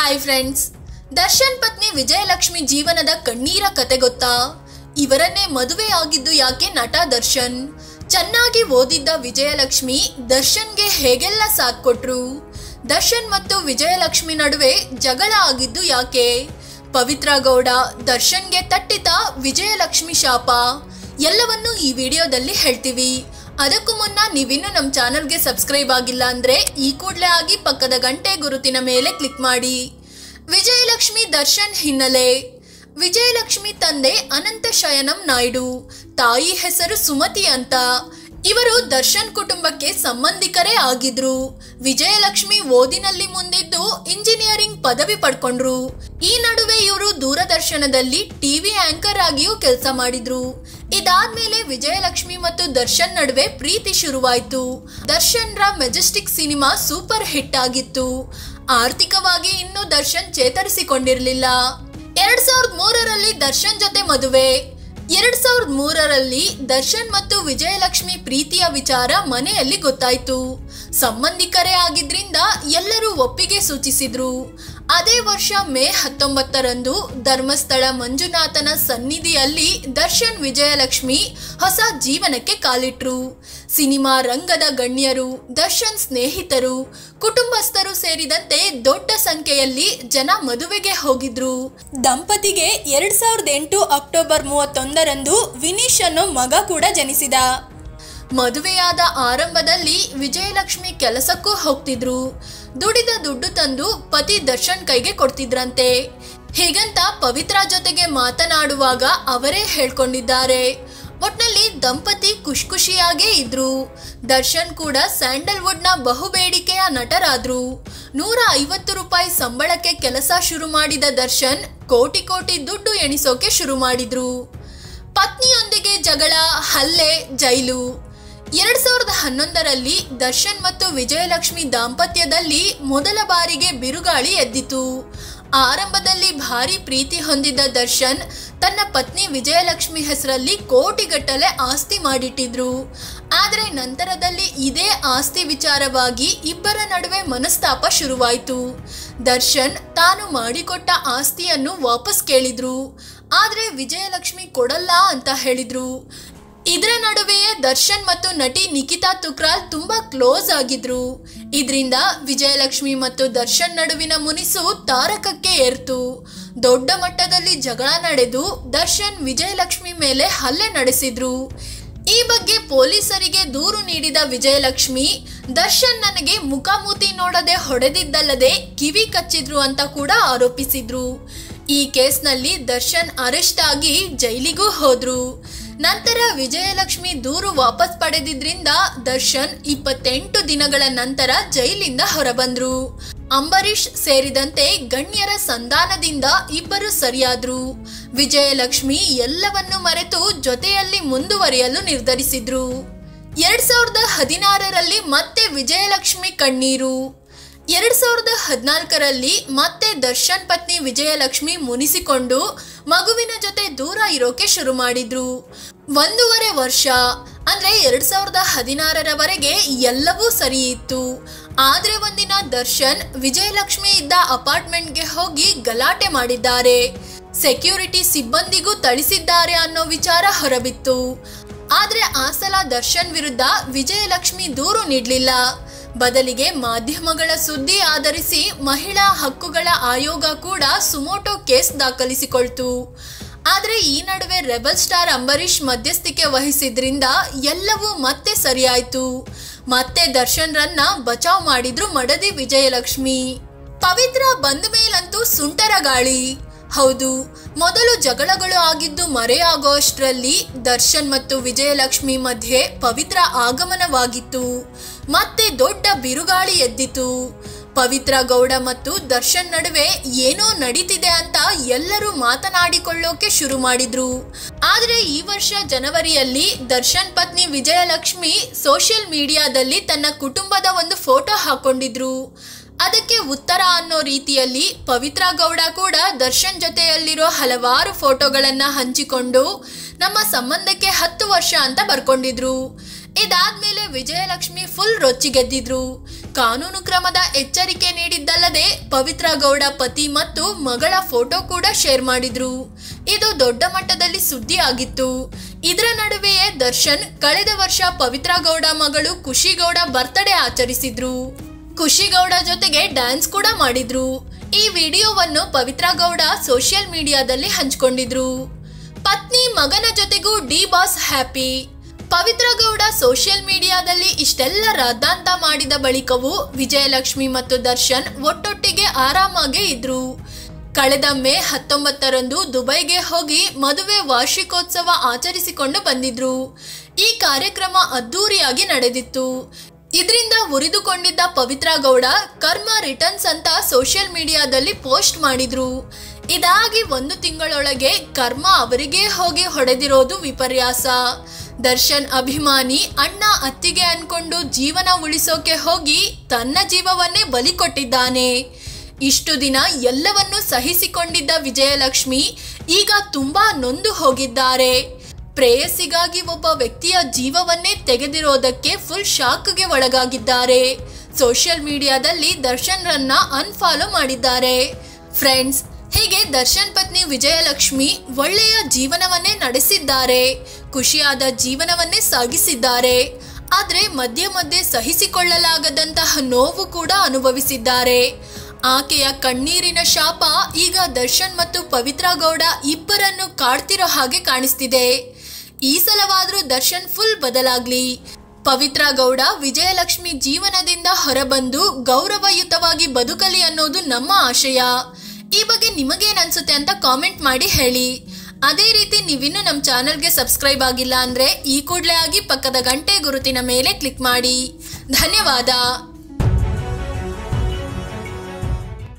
Hi friends, Darshan ಪತ್ನಿ ವಿಜಯಲಕ್ಷ್ಮಿ ಜೀವನದ ಕಣ್ಣೀರ ಕತೆ ಗೊತ್ತಾ? ಇವರನ್ನೇ ಮದುವೆ ಆಗಿದ್ದು ಯಾಕೆ ನಟ ದರ್ಶನ್? ಚೆನ್ನಾಗಿ ಓದಿದ್ದ ವಿಜಯಲಕ್ಷ್ಮಿ ದರ್ಶನ್ಗೆ ಹೇಗೆಲ್ಲ ಸಾಥ್ ಕೊಟ್ರು? ದರ್ಶನ್ ಮತ್ತು ವಿಜಯಲಕ್ಷ್ಮಿ ನಡುವೆ ಜಗಳ ಆಗಿದ್ದು ಯಾಕೆ? ಪವಿತ್ರ ಗೌಡ ದರ್ಶನ್ಗೆ ತಟ್ಟಿತ ವಿಜಯಲಕ್ಷ್ಮಿ ಶಾಪ? ಎಲ್ಲವನ್ನೂ ಈ ವಿಡಿಯೋದಲ್ಲಿ ಹೇಳ್ತೀವಿ. ಅದಕ್ಕೂ ಮುನ್ನ ನೀವಿನ್ನೂ ನಮ್ಮ ಚಾನಲ್ಗೆ ಸಬ್ಸ್ಕ್ರೈಬ್ ಆಗಿಲ್ಲ ಅಂದ್ರೆ ಈ ಕೂಡಲೇ ಆಗಿ ಪಕ್ಕದ ಗಂಟೆ ಗುರುತಿನ ಮೇಲೆ ಕ್ಲಿಕ್ ಮಾಡಿ. ವಿಜಯಲಕ್ಷ್ಮಿ ದರ್ಶನ್ ಹಿನ್ನೆಲೆ. ವಿಜಯಲಕ್ಷ್ಮಿ ತಂದೆ ಅನಂತ ಶಯನಂ ನಾಯ್ಡು, ತಾಯಿ ಹೆಸರು ಸುಮತಿ ಅಂತ. ಇವರು ದರ್ಶನ್ ಕುಟುಂಬಕ್ಕೆ ಸಂಬಂಧಿಕರೇ ಆಗಿದ್ರು. ವಿಜಯಲಕ್ಷ್ಮಿ ಓದಿನಲ್ಲಿ ಮುಂದಿದ್ದು ಇಂಜಿನಿಯರಿಂಗ್ ಪದವಿ ಪಡ್ಕೊಂಡ್ರು. ಈ ನಡುವೆ ಇವರು ದೂರದರ್ಶನದಲ್ಲಿ ಟಿವಿ ಆಂಕರ್ ಆಗಿಯೂ ಕೆಲಸ ಮಾಡಿದ್ರು. ಇದಾದ್ಮೇಲೆ ವಿಜಯಲಕ್ಷ್ಮಿ ಮತ್ತು ದರ್ಶನ್ ನಡುವೆ ಪ್ರೀತಿ ಶುರುವಾಯ್ತು. ದರ್ಶನ್ ರ ಮೆಜೆಸ್ಟಿಕ್ ಸಿನಿಮಾ ಸೂಪರ್ ಹಿಟ್ ಆಗಿತ್ತು. ಆರ್ಥಿಕವಾಗಿ ಇನ್ನೂ ದರ್ಶನ್ ಚೇತರಿಸಿಕೊಂಡಿರಲಿಲ್ಲ. 2003ರಲ್ಲಿ ದರ್ಶನ್ ಜೊತೆ ಮದುವೆ. 2003ರಲ್ಲಿ ದರ್ಶನ್ ಮತ್ತು ವಿಜಯಲಕ್ಷ್ಮಿ ಪ್ರೀತಿಯ ವಿಚಾರ ಮನೆಯಲ್ಲಿ ಗೊತ್ತಾಯ್ತು. ಸಂಬಂಧಿಕರೇ ಆಗಿದ್ರಿಂದ ಎಲ್ಲರೂ ಒಪ್ಪಿಗೆ ಸೂಚಿಸಿದ್ರು. ಅದೇ ವರ್ಷ ಮೇ 19ರಂದು ಧರ್ಮಸ್ಥಳ ಮಂಜುನಾಥನ ಸನ್ನಿಧಿಯಲ್ಲಿ ದರ್ಶನ್ ವಿಜಯಲಕ್ಷ್ಮಿ ಹೊಸ ಜೀವನಕ್ಕೆ ಕಾಲಿಟ್ರು. ಸಿನಿಮಾ ರಂಗದ ಗಣ್ಯರು, ದರ್ಶನ್ ಸ್ನೇಹಿತರು, ಕುಟುಂಬಸ್ಥರು ಸೇರಿದಂತೆ ದೊಡ್ಡ ಸಂಖ್ಯೆಯಲ್ಲಿ ಜನ ಮದುವೆಗೆ ಹೋಗಿದ್ರು. ದಂಪತಿಗೆ 2008 ಅಕ್ಟೋಬರ್ 31ರಂದು ವಿನೀಶ್ ಅನ್ನೋ ಮಗ ಕೂಡ ಜನಿಸಿದ. ಮದುವೆಯಾದ ಆರಂಭದಲ್ಲಿ ವಿಜಯಲಕ್ಷ್ಮಿ ಕೆಲಸಕ್ಕೂ ಹೋಗ್ತಿದ್ರು. ದುಡಿದ ದುಡ್ಡು ತಂದು ಪತಿ ದರ್ಶನ್ ಕೈಗೆ ಕೊಡ್ತಿದ್ರಂತೆ. ಹೀಗಂತ ಪವಿತ್ರ ಜೊತೆಗೆ ಮಾತನಾಡುವಾಗ ಅವರೇ ಹೇಳ್ಕೊಂಡಿದ್ದಾರೆ. ಒಟ್ನಲ್ಲಿ ದಂಪತಿ ಖುಷಿಯಾಗೇ ಇದ್ರು. ದರ್ಶನ್ ಕೂಡ ಸ್ಯಾಂಡಲ್ವುಡ್ ನ ಬಹುಬೇಡಿಕೆಯ ನಟರಾದ್ರು. 150 ರೂಪಾಯಿ ಸಂಬಳಕ್ಕೆ ಕೆಲಸ ಶುರು ಮಾಡಿದ ದರ್ಶನ್ ಕೋಟಿ ದುಡ್ಡು ಎಣಿಸೋಕೆ ಶುರು ಮಾಡಿದ್ರು. ಪತ್ನಿಯೊಂದಿಗೆ ಜಗಳ, ಹಲ್ಲೆ, ಜೈಲು. 2011ರಲ್ಲಿ ದರ್ಶನ್ ಮತ್ತು ವಿಜಯಲಕ್ಷ್ಮಿ ದಾಂಪತ್ಯದಲ್ಲಿ ಮೊದಲ ಬಾರಿಗೆ ಬಿರುಗಾಳಿ ಎದ್ದಿತು. ಆರಂಭದಲ್ಲಿ ಭಾರಿ ಪ್ರೀತಿ ಹೊಂದಿದ್ದ ದರ್ಶನ್ ತನ್ನ ಪತ್ನಿ ವಿಜಯಲಕ್ಷ್ಮಿ ಹೆಸರಲ್ಲಿ ಕೋಟಿಗಟ್ಟಲೆ ಆಸ್ತಿ ಮಾಡಿಟ್ಟಿದ್ರು. ಆದರೆ ನಂತರದಲ್ಲಿ ಇದೇ ಆಸ್ತಿ ವಿಚಾರವಾಗಿ ಇಬ್ಬರ ನಡುವೆ ಮನಸ್ತಾಪ ಶುರುವಾಯಿತು. ದರ್ಶನ್ ತಾನು ಮಾಡಿಕೊಟ್ಟ ಆಸ್ತಿಯನ್ನು ವಾಪಸ್ ಕೇಳಿದ್ರು. ಆದರೆ ವಿಜಯಲಕ್ಷ್ಮಿ ಕೊಡಲ್ಲ ಅಂತ ಹೇಳಿದ್ರು. ಇದರ ನಡುವೆಯೇ ದರ್ಶನ್ ಮತ್ತು ನಟಿ ನಿಖಿತಾ ತುಕ್ರಾಲ್ ತುಂಬಾ ಕ್ಲೋಸ್ ಆಗಿದ್ರು. ಇದರಿಂದ ವಿಜಯಲಕ್ಷ್ಮಿ ಮತ್ತು ದರ್ಶನ್ ನಡುವಿನ ಮುನಿಸು ತಾರಕಕ್ಕೆ ಏರ್ತು. ದೊಡ್ಡ ಮಟ್ಟದಲ್ಲಿ ಜಗಳ ನಡೆದು ದರ್ಶನ್ ವಿಜಯಲಕ್ಷ್ಮಿ ಮೇಲೆ ಹಲ್ಲೆ ನಡೆಸಿದ್ರು. ಈ ಬಗ್ಗೆ ಪೊಲೀಸರಿಗೆ ದೂರು ನೀಡಿದ ವಿಜಯಲಕ್ಷ್ಮಿ, ದರ್ಶನ್ ನನಗೆ ಮುಖಾಮುಖಿ ನೋಡದೆ ಹೊಡೆದಿದ್ದಲ್ಲದೆ ಕಿವಿ ಕಚ್ಚಿದ್ರು ಅಂತ ಕೂಡ ಆರೋಪಿಸಿದ್ರು. ಈ ಕೇಸ್ನಲ್ಲಿ ದರ್ಶನ್ ಅರೆಸ್ಟ್ ಆಗಿ ಜೈಲಿಗೂ ಹೋದ್ರು. ನಂತರ ವಿಜಯಲಕ್ಷ್ಮಿ ದೂರು ವಾಪಸ್ ಪಡೆದಿದ್ರಿಂದ ದರ್ಶನ್ 28 ದಿನಗಳ ನಂತರ ಜೈಲಿಂದ ಹೊರಬಂದ್ರು. ಅಂಬರೀಶ್ ಸೇರಿದಂತೆ ಗಣ್ಯರ ಸಂಧಾನದಿಂದ ಇಬ್ಬರು ಸರಿಯಾದ್ರು. ವಿಜಯಲಕ್ಷ್ಮಿ ಎಲ್ಲವನ್ನು ಮರೆತು ಜೊತೆಯಲ್ಲಿ ಮುಂದುವರಿಯಲು ನಿರ್ಧರಿಸಿದ್ರು. 2016ರಲ್ಲಿ ಮತ್ತೆ ವಿಜಯಲಕ್ಷ್ಮಿ ಕಣ್ಣೀರು. 2014ರಲ್ಲಿ ಮತ್ತೆ ದರ್ಶನ್ ಪತ್ನಿ ವಿಜಯಲಕ್ಷ್ಮಿ ಮುನಿಸಿಕೊಂಡು ಮಗುವಿನ ಜೊತೆ ದೂರ ಇರೋಕೆ ಶುರು ಮಾಡಿದ್ರು. 1.5 ವರ್ಷ ಅಂದ್ರೆ 2016ರವರೆಗೆ ಎಲ್ಲವೂ ಸರಿ ಇತ್ತು. ಆದ್ರೆ ಒಂದಿನ ದರ್ಶನ್ ವಿಜಯಲಕ್ಷ್ಮಿ ಇದ್ದ ಅಪಾರ್ಟ್ಮೆಂಟ್ಗೆ ಹೋಗಿ ಗಲಾಟೆ ಮಾಡಿದ್ದಾರೆ. ಸೆಕ್ಯೂರಿಟಿ ಸಿಬ್ಬಂದಿಗೂ ಥಳಿಸಿದ್ದಾರೆ ಅನ್ನೋ ವಿಚಾರ ಹೊರಬಿತ್ತು. ಆದ್ರೆ ಆ ಸಲ ದರ್ಶನ್ ವಿರುದ್ಧ ವಿಜಯಲಕ್ಷ್ಮಿ ದೂರು ನೀಡಲಿಲ್ಲ. ಬದಲಿಗೆ ಮಾಧ್ಯಮಗಳ ಸುದ್ದಿ ಆಧರಿಸಿ ಮಹಿಳಾ ಹಕ್ಕುಗಳ ಆಯೋಗ ಕೂಡ ಸುಮೋಟೋ ಕೇಸ್ ದಾಖಲಿಸಿಕೊಳ್ತು. ಆದರೆ ಈ ನಡುವೆ ರೆಬಲ್ ಸ್ಟಾರ್ ಅಂಬರೀಶ್ ಮಧ್ಯಸ್ಥಿಕೆ ವಹಿಸಿದ್ರಿಂದ ಎಲ್ಲವೂ ಮತ್ತೆ ಸರಿಯಾಯ್ತು. ಮತ್ತೆ ದರ್ಶನ್ ರನ್ನ ಬಚಾವ್ ಮಾಡಿದ್ರು ಮಡದಿ ವಿಜಯಲಕ್ಷ್ಮಿ. ಪವಿತ್ರ ಬಂದ ಮೇಲಂತೂ ಸುಂಟರ ಗಾಳಿ. ಹೌದು, ಮೊದಲು ಜಗಳಗಳು ಆಗಿದ್ದು ಮರೆಯಾಗೋ ಅಷ್ಟರಲ್ಲಿ ದರ್ಶನ್ ಮತ್ತು ವಿಜಯಲಕ್ಷ್ಮಿ ಮಧ್ಯೆ ಪವಿತ್ರ ಆಗಮನವಾಗಿತ್ತು. ಮತ್ತೆ ದೊಡ್ಡ ಬಿರುಗಾಳಿ ಎದ್ದಿತು. ಪವಿತ್ರ ಗೌಡ ಮತ್ತು ದರ್ಶನ್ ನಡುವೆ ಏನೋ ನಡೀತಿದೆ ಅಂತ ಎಲ್ಲರೂ ಮಾತನಾಡಿಕೊಳ್ಳೋಕೆ ಶುರು ಮಾಡಿದ್ರು. ಆದ್ರೆ ಈ ವರ್ಷ ಜನವರಿಯಲ್ಲಿ ದರ್ಶನ್ ಪತ್ನಿ ವಿಜಯಲಕ್ಷ್ಮಿ ಸೋಷಿಯಲ್ ಮೀಡಿಯಾದಲ್ಲಿ ತನ್ನ ಕುಟುಂಬದ ಒಂದು ಫೋಟೋ ಹಾಕೊಂಡಿದ್ರು. ಅದಕ್ಕೆ ಉತ್ತರ ಅನ್ನೋ ರೀತಿಯಲ್ಲಿ ಪವಿತ್ರ ಗೌಡ ಕೂಡ ದರ್ಶನ್ ಜೊತೆಯಲ್ಲಿರೋ ಹಲವಾರು ಫೋಟೋಗಳನ್ನ ಹಂಚಿಕೊಂಡು ನಮ್ಮ ಸಂಬಂಧಕ್ಕೆ 10 ವರ್ಷ ಅಂತ ಬರ್ಕೊಂಡಿದ್ರು. ಇದಾದ್ಮೇಲೆ ವಿಜಯಲಕ್ಷ್ಮಿ ಫುಲ್ ರೊಚ್ಚಿಗೆದ್ದಿದ್ರು. ಕಾನೂನು ಕ್ರಮದ ಎಚ್ಚರಿಕೆ ನೀಡಿದ್ದಲ್ಲದೆ ಪವಿತ್ರ ಗೌಡ ಪತಿ ಮತ್ತು ಮಗಳ ಫೋಟೋ ಕೂಡ ಶೇರ್ ಮಾಡಿದ್ರು. ಇದು ದೊಡ್ಡ ಮಟ್ಟದಲ್ಲಿ ಸುದ್ದಿ ಆಗಿತ್ತು. ಇದರ ನಡುವೆಯೇ ದರ್ಶನ್ ಕಳೆದ ವರ್ಷ ಪವಿತ್ರ ಗೌಡ ಮಗಳು ಖುಷಿ ಗೌಡ ಬರ್ತ್ಡೇ ಆಚರಿಸಿದ್ರು. ಖುಷಿ ಗೌಡ ಜೊತೆಗೆ ಡ್ಯಾನ್ಸ್ ಕೂಡ ಮಾಡಿದ್ರು. ಈ ವಿಡಿಯೋವನ್ನು ಪವಿತ್ರ ಗೌಡ ಸೋಷಿಯಲ್ ಮೀಡಿಯಾದಲ್ಲಿ ಹಂಚಿಕೊಂಡಿದ್ರು. ಪತ್ನಿ ಮಗನ ಜೊತೆಗೂ D boss happy. Pavithra Gowda social ಮೀಡಿಯಾದಲ್ಲಿ ಇಷ್ಟೆಲ್ಲ ರಾದ್ದಾಂತ ಮಾಡಿದ ಬಳಿಕವೂ ವಿಜಯಲಕ್ಷ್ಮಿ ಮತ್ತು ದರ್ಶನ್ ಒಟ್ಟೊಟ್ಟಿಗೆ ಆರಾಮಾಗೇ ಇದ್ರು. ಕಳೆದ ಮೇ 19ರಂದು ದುಬೈಗೆ ಹೋಗಿ ಮದುವೆ ವಾರ್ಷಿಕೋತ್ಸವ ಆಚರಿಸಿಕೊಂಡು ಬಂದಿದ್ರು. ಈ ಕಾರ್ಯಕ್ರಮ ಅದ್ದೂರಿಯಾಗಿ ನಡೆದಿತ್ತು. ಇದರಿಂದ ಉರಿದುಕೊಂಡಿದ್ದ ಪವಿತ್ರ ಗೌಡ ಕರ್ಮ ರಿಟರ್ನ್ಸ್ ಅಂತ ಸೋಷಿಯಲ್ ಮೀಡಿಯಾದಲ್ಲಿ ಪೋಸ್ಟ್ ಮಾಡಿದ್ರು. ಇದಾಗಿ 1 ತಿಂಗಳೊಳಗೆ ಕರ್ಮ ಅವರಿಗೆ ಹೋಗಿ ಹೊಡೆದಿರೋದು ವಿಪರ್ಯಾಸ. ದರ್ಶನ್ ಅಭಿಮಾನಿ ಅಣ್ಣ ಅತ್ತಿಗೆ ಅನ್ಕೊಂಡು ಜೀವನ ಉಳಿಸೋಕೆ ಹೋಗಿ ತನ್ನ ಜೀವವನ್ನೇ ಬಲಿ ಕೊಟ್ಟಿದ್ದಾನೆ. ಇಷ್ಟು ದಿನ ಎಲ್ಲವನ್ನೂ ಸಹಿಸಿಕೊಂಡಿದ್ದ ವಿಜಯಲಕ್ಷ್ಮಿ ಈಗ ತುಂಬಾ ನೊಂದು ಹೋಗಿದ್ದಾರೆ. ಪ್ರೇಯಸಿಗಾಗಿ ಒಬ್ಬ ವ್ಯಕ್ತಿಯ ಜೀವವನ್ನೇ ತೆಗೆದಿರೋದಕ್ಕೆ ಫುಲ್ ಶಾಕ್ಗೆ ಒಳಗಾಗಿದ್ದಾರೆ. ಸೋಷಿಯಲ್ ಮೀಡಿಯಾದಲ್ಲಿ ದರ್ಶನ್ ರನ್ನ ಅನ್ಫಾಲೋ ಮಾಡಿದ್ದಾರೆ. ಫ್ರೆಂಡ್ಸ್, ಹೀಗೆ ದರ್ಶನ್ ಪತ್ನಿ ವಿಜಯಲಕ್ಷ್ಮಿ ಒಳ್ಳೆಯ ಜೀವನವನ್ನೇ ನಡೆಸಿದ್ದಾರೆ. ಖುಷಿಯಾದ ಜೀವನವನ್ನೇ ಸಾಗಿಸಿದ್ದಾರೆ. ಆದ್ರೆ ಮಧ್ಯೆ ಮಧ್ಯೆ ಸಹಿಸಿಕೊಳ್ಳಲಾಗದಂತಹ ನೋವು ಕೂಡ ಅನುಭವಿಸಿದ್ದಾರೆ. ಆಕೆಯ ಕಣ್ಣೀರಿನ ಶಾಪ ಈಗ ದರ್ಶನ್ ಮತ್ತು ಪವಿತ್ರ ಗೌಡ ಇಬ್ಬರನ್ನು ಕಾಡ್ತಿರೋ ಹಾಗೆ ಕಾಣಿಸ್ತಿದೆ. ಈ ಸಲವಾದ್ರೂ ದರ್ಶನ್ ಫುಲ್ ಬದಲಾಗ್ಲಿ. ಪವಿತ್ರ ಗೌಡ ವಿಜಯಲಕ್ಷ್ಮಿ ಜೀವನದಿಂದ ಹೊರಬಂದು ಗೌರವಯುತವಾಗಿ ಬದುಕಲಿ ಅನ್ನೋದು ನಮ್ಮ ಆಶಯ. ಈ ಬಗ್ಗೆ ನಿಮಗೇನ್ ಅನ್ಸುತ್ತೆ ಅಂತ ಕಾಮೆಂಟ್ ಮಾಡಿ ಹೇಳಿ. ಅದೇ ರೀತಿ ನೀವಿನ್ನೂ ನಮ್ಮ ಚಾನಲ್ಗೆ ಸಬ್ಸ್ಕ್ರೈಬ್ ಆಗಿಲ್ಲ ಅಂದ್ರೆ ಈ ಕೂಡಲೇ ಆಗಿ ಪಕ್ಕದ ಗಂಟೆ ಗುರುತಿನ ಮೇಲೆ ಕ್ಲಿಕ್ ಮಾಡಿ. ಧನ್ಯವಾದ.